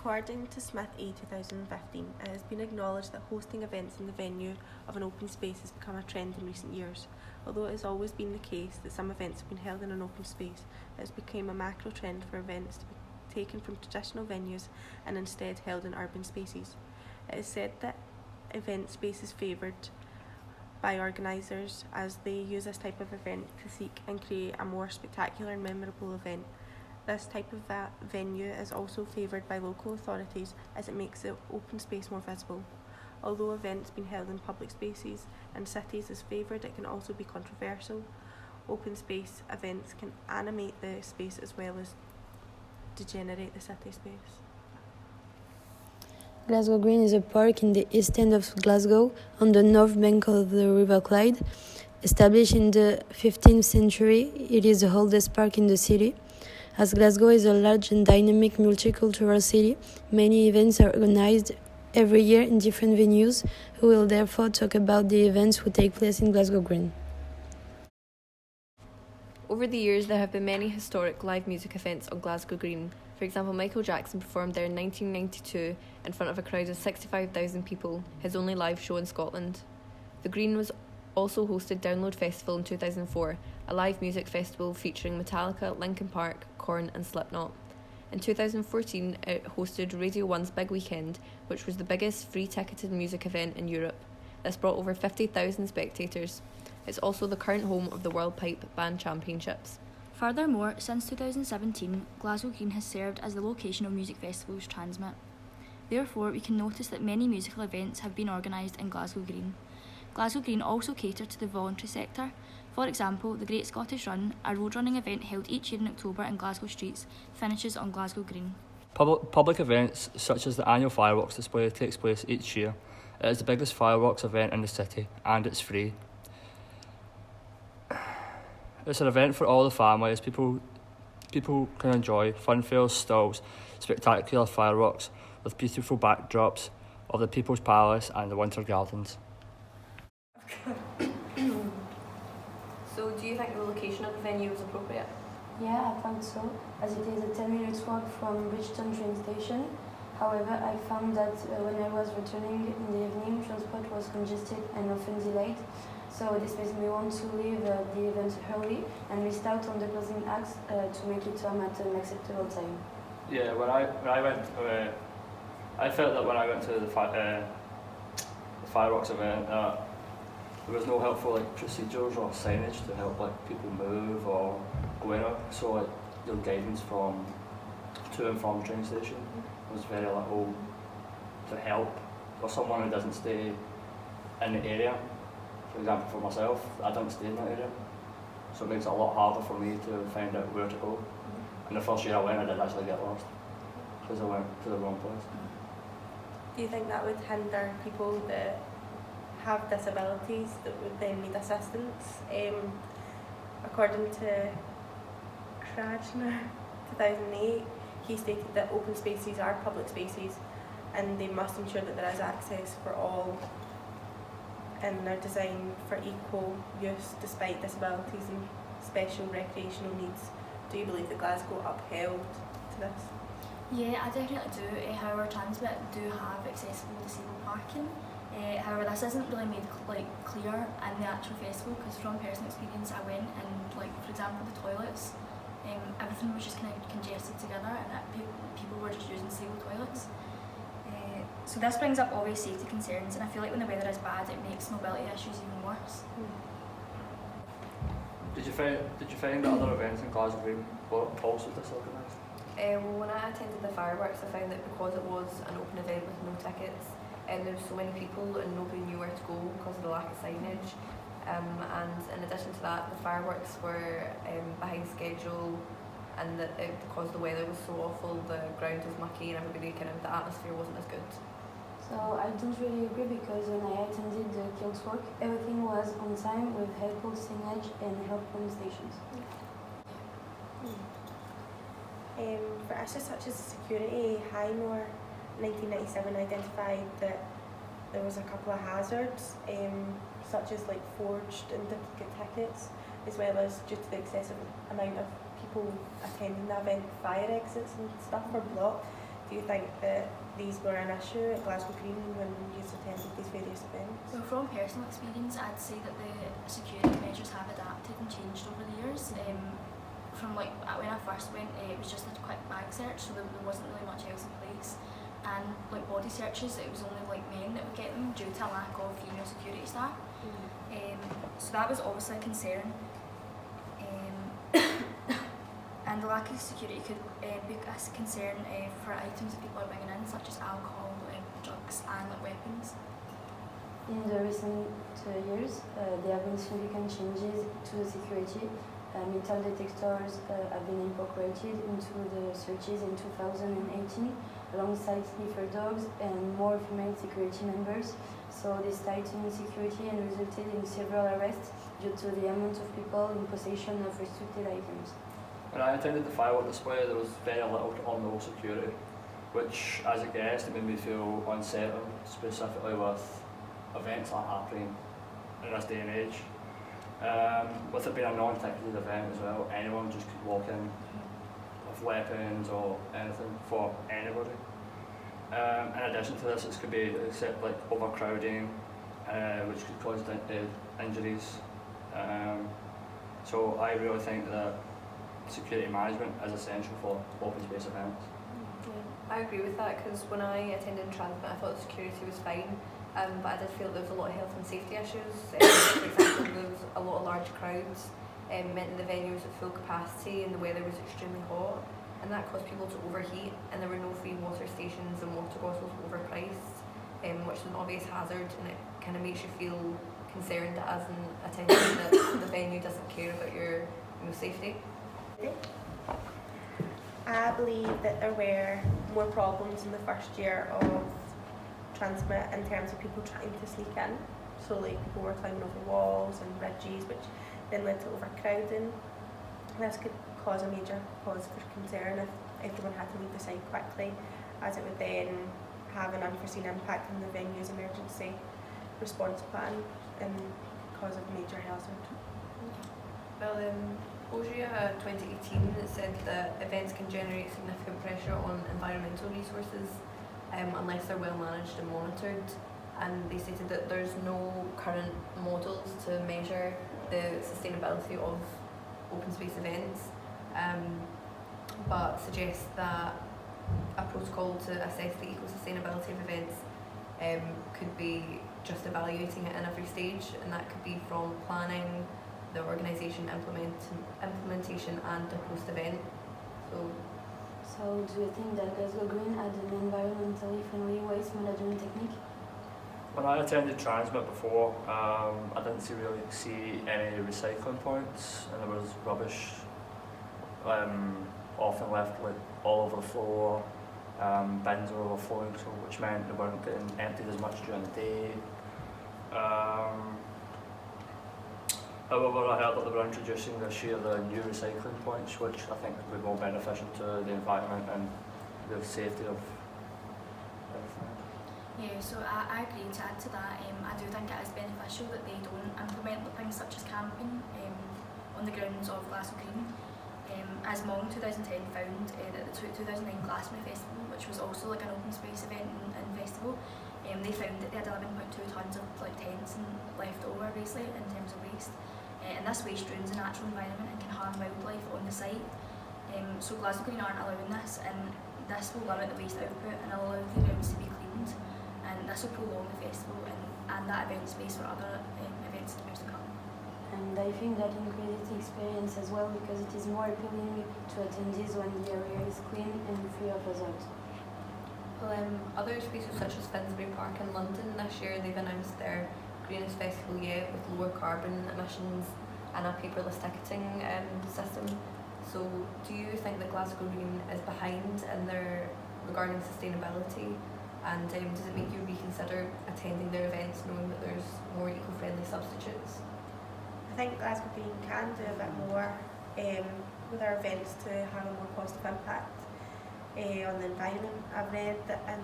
According to Smith A 2015, it has been acknowledged that hosting events in the venue of an open space has become a trend in recent years. Although it has always been the case that some events have been held in an open space, it has become a macro trend for events to be taken from traditional venues and instead held in urban spaces. It is said that event space is favoured by organisers as they use this type of event to seek and create a more spectacular and memorable event. This type of venue is also favoured by local authorities as it makes the open space more visible. Although events being held in public spaces and cities is favoured, it can also be controversial. Open space events can animate the space as well as degenerate the city space. Glasgow Green is a park in the east end of Glasgow on the north bank of the River Clyde. Established in the 15th century, it is the oldest park in the city. As Glasgow is a large and dynamic multicultural city, many events are organised every year in different venues. We will therefore talk about the events who take place in Glasgow Green. Over the years, there have been many historic live music events on Glasgow Green. For example, Michael Jackson performed there in 1992 in front of a crowd of 65,000 people, his only live show in Scotland. The Green was also hosted Download Festival in 2004, a live music festival featuring Metallica, Linkin Park, Korn and Slipknot. In 2014, it hosted Radio 1's Big Weekend, which was the biggest free-ticketed music event in Europe. This brought over 50,000 spectators. It's also the current home of the World Pipe Band Championships. Furthermore, since 2017, Glasgow Green has served as the location of music festivals transmit. Therefore, we can notice that many musical events have been organised in Glasgow Green. Glasgow Green also cater to the voluntary sector. For example, the Great Scottish Run, a road running event held each year in October in Glasgow streets, finishes on Glasgow Green. Public events such as the annual fireworks display takes place each year. It is the biggest fireworks event in the city and it's free. It's an event for all the families. People can enjoy fun fairs, stalls, spectacular fireworks with beautiful backdrops of the People's Palace and the Winter Gardens. So, do you think the location of the venue was appropriate? Yeah, I found so, as it is a 10-minute walk from Bridgeton train station. However, I found that when I was returning in the evening, transport was congested and often delayed. So this made me want to leave the event early and restart on the closing acts to make it at an acceptable time. Yeah, when I went, I felt that when I went to the fireworks event, there was no helpful procedures or signage to help people move or go anywhere. So your guidance from to and from the train station was very little to help for someone who doesn't stay in the area. For example, for myself, I don't stay in that area, so it makes it a lot harder for me to find out where to go. And the first year I went, I did actually get lost because I went to the wrong place. Do you think that would hinder people that have disabilities that would then need assistance? According to Krajner 2008, he stated that open spaces are public spaces and they must ensure that there is access for all and they're designed for equal use despite disabilities and special recreational needs. Do you believe that Glasgow upheld to this? Yeah, I definitely do. However, Transmit do have accessible disabled parking. However, this isn't really made clear in the actual festival because from personal experience I went and for example the toilets, everything was just kind of congested together and people were just using disabled toilets. So this brings up obvious safety concerns and I feel like when the weather is bad it makes mobility issues even worse. Did you find that other events in Glasgow Green were also disorganised? Well, when I attended the fireworks, I found that because it was an open event with no tickets, and there were so many people and nobody knew where to go because of the lack of signage. And in addition to that, the fireworks were behind schedule, and because the weather was so awful, the ground was mucky, and everybody the atmosphere wasn't as good. So I don't really agree because when I attended the Kilts work, everything was on time with helpful signage and helpful stations. For issues such as security, Highmore 1997 identified that there was a couple of hazards, such as forged and duplicate tickets, as well as due to the excessive amount of people attending the event, fire exits and stuff were blocked. do you think that these were an issue at Glasgow Green when you attended these various events? Well, from personal experience, I'd say that the security measures have adapted and changed over the years. From like when I first went, it was just a quick bag search, so there wasn't really much else in place. And like body searches, it was only like men that would get them due to a lack of female security staff. So that was obviously a concern. And the lack of security could be a concern for items that people are bringing in, such as alcohol, drugs and like, weapons. In the recent years, there have been significant changes to the security. Metal detectors have been incorporated into the searches in 2018, alongside sniffer dogs and more female security members. So this tightened security and resulted in several arrests due to the amount of people in possession of restricted items. When I attended the firework display, there was very little or no security, which, as a guest, it made me feel unsettled, specifically with events that are happening in this day and age. With it being a non-ticketed event as well, anyone just could walk in with weapons or anything for anybody. In addition to this, it could be like overcrowding, which could cause injuries. So I really think that security management is essential for open space events. I agree with that, because when I attended Transmit, I thought the security was fine, but I did feel there was a lot of health and safety issues. For example, there was a lot of large crowds, meant the venue was at full capacity and the weather was extremely hot, and that caused people to overheat, and there were no free water stations and water bottles were overpriced, which is an obvious hazard, and it kind of makes you feel concerned as an attendee that the venue doesn't care about your safety. I believe that there were more problems in the first year of Transmit in terms of people trying to sneak in. So like people were climbing over walls and ridges, which then led to overcrowding. This could cause a major cause for concern if everyone had to leave the site quickly, as it would then have an unforeseen impact on the venue's emergency response plan and cause a major hazard. Well, Boggia 2018 said that events can generate significant pressure on environmental resources unless they're well managed and monitored, and they stated that there's no current models to measure the sustainability of open space events, but suggests that a protocol to assess the eco-sustainability of events could be just evaluating it in every stage, and that could be from planning, the organisation, implementation and the post-event. So do you think that Glasgow Green had an environmentally friendly waste management technique? When I attended Transmit before, I didn't really see any recycling points, and there was rubbish often left like all over the floor. Bins were overflowing, so which meant they weren't getting emptied as much during the day. However, I heard that they were introducing this year the new recycling points, which I think would be more beneficial to the environment and the safety of everything. Yeah, so I agree. To add to that, I do think it is beneficial that they don't implement things such as camping on the grounds of Glasgow Green. As Mong 2010 found that the 2009 Glasgow Festival, which was also like an open space event and festival, they found that they had 11.2 tonnes of like tents and left over basically in terms of waste. And this waste ruins the natural environment and can harm wildlife on the site. So Glasgow Green aren't allowing this, and this will limit the waste output and allow the grounds to be cleaned, and this will prolong the festival and that event space for other events in the years to come. And I think that increases the experience as well, because it is more appealing to attendees when the area is clean and free of hazards. Well, other spaces such as Finsbury Park in London this year, they've announced their greenest festival yet with lower carbon emissions and a paperless ticketing system. So do you think that Glasgow Green is behind in their regarding sustainability, and does it make you reconsider attending their events knowing that there's more eco-friendly substitutes? I think Glasgow Green can do a bit more with our events to have a more positive impact on the environment. I've read that in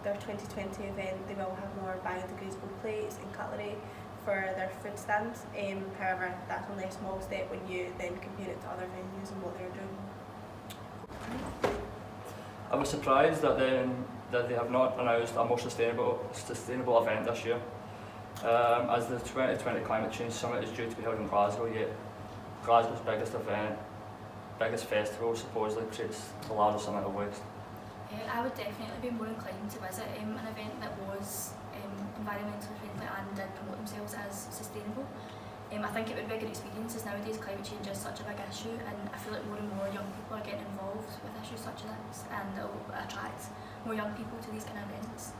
their 2020 event they will have more biodegradable plates and cutlery for their food stands. However, that's only a small step when you then compare it to other venues and what they're doing. I was surprised that they have not announced a more sustainable event this year. As the 2020 Climate Change Summit is due to be held in Glasgow, yet Glasgow's biggest event, biggest festival, supposedly creates the largest amount of waste. I would definitely be more inclined to visit an event that was environmentally friendly and did promote themselves as sustainable. I think it would be a good experience, as nowadays climate change is such a big issue, and I feel like more and more young people are getting involved with issues such as this, and it will attract more young people to these kind of events.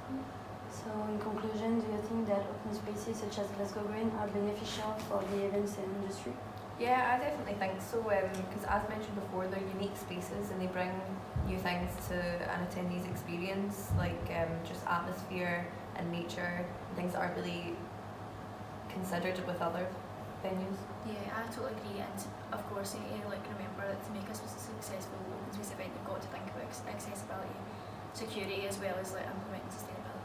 So in conclusion, do you think that open spaces such as Glasgow Green are beneficial for the events industry? Yeah, I definitely think so, because as mentioned before, they're unique spaces and they bring new things to an attendee's experience, like just atmosphere and nature, things that aren't really considered with other venues. Yeah, I totally agree, and of course you need to remember that to make a successful open space event you've got to think about accessibility, security, as well as implementing sustainability.